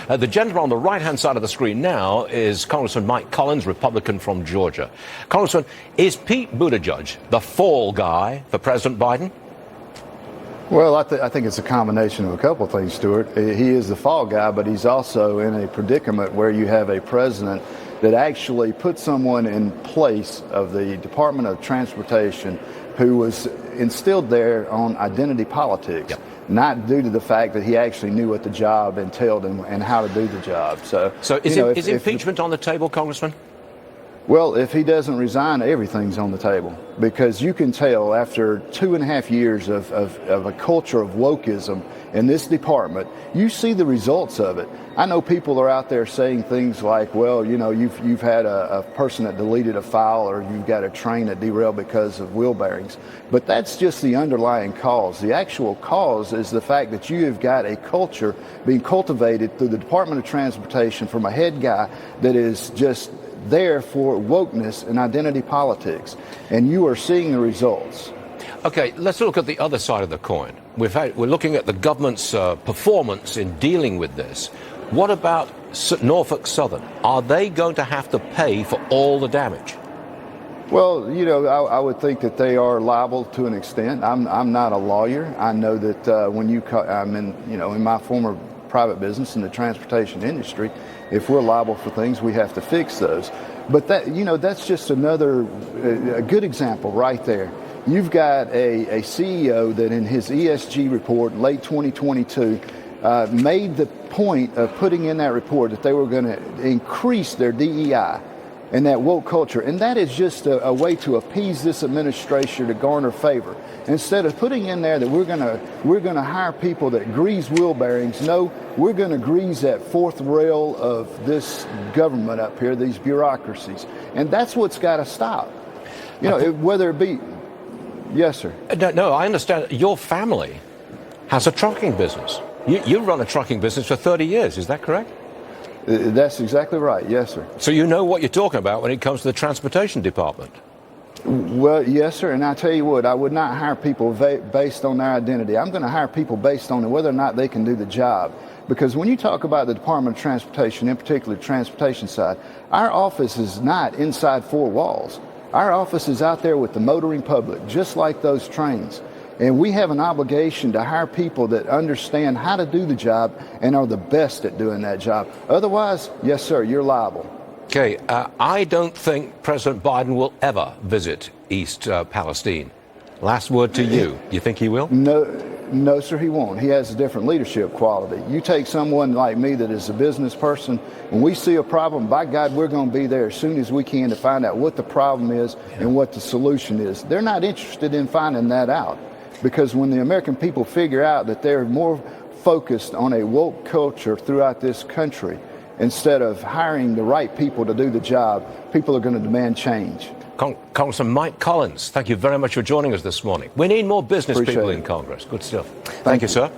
The gentleman on the right-hand side of the screen now is Congressman Mike Collins, Republican from Georgia. Congressman, is Pete Buttigieg the fall guy for President Biden? Well, I think it's a combination of a couple of things, Stuart. He is the fall guy, but he's also in a predicament where you have a president that actually put someone in place of the Department of Transportation who was instilled there on identity politics, not due to the fact that he actually knew what the job entailed and how to do the job. So is impeachment on the table, Congressman? Well, if he doesn't resign, everything's on the table, because you can tell after 2.5 years of a culture of wokeism in this department, you see the results of it. I know people are out there saying things like, well, you know, you've had a person that deleted a file, or you've got a train that derailed because of wheel bearings. But that's just the underlying cause. The actual cause is the fact that you have got a culture being cultivated through the Department of Transportation from a head guy that is just there for wokeness and identity politics, and you are seeing the results. Okay, let's look at the other side of the coin. We're looking at the government's performance in dealing with this. What about Norfolk Southern? Are they going to have to pay for all the damage? Well, you know, I would think that they are liable to an extent. I'm not a lawyer. I know that I'm in my former private business in the transportation industry. If we're liable for things, we have to fix those. But that's just a good example right there. You've got a CEO that in his ESG report, late 2022, made the point of putting in that report that they were going to increase their DEI and that woke culture. And that is just a way to appease this administration to garner favor. Instead of putting in there that we're going to hire people that grease wheel bearings, no, we're going to grease that fourth rail of this government up here, these bureaucracies. And that's what's got to stop. You know, whether it be... Yes, sir. No, I understand. Your family has a trucking business. You run a trucking business for 30 years. Is that correct? That's exactly right. Yes, sir. So you know what you're talking about when it comes to the transportation department? Well, yes, sir. And I tell you what, I would not hire people based on their identity. I'm going to hire people based on whether or not they can do the job. Because when you talk about the Department of Transportation, in particular the transportation side, our office is not inside four walls. Our office is out there with the motoring public, just like those trains. And we have an obligation to hire people that understand how to do the job and are the best at doing that job. Otherwise, yes, sir, you're liable. Okay, I don't think President Biden will ever visit East Palestine. Last word to you. You think he will? No, sir, he won't. He has a different leadership quality. You take someone like me that is a business person, when we see a problem, by God, we're going to be there as soon as we can to find out what the problem is and what the solution is. They're not interested in finding that out, because when the American people figure out that they're more focused on a woke culture throughout this country, instead of hiring the right people to do the job, people are going to demand change. Congressman Mike Collins, thank you very much for joining us this morning. We need more business people in Congress. Good stuff. Thank you, sir.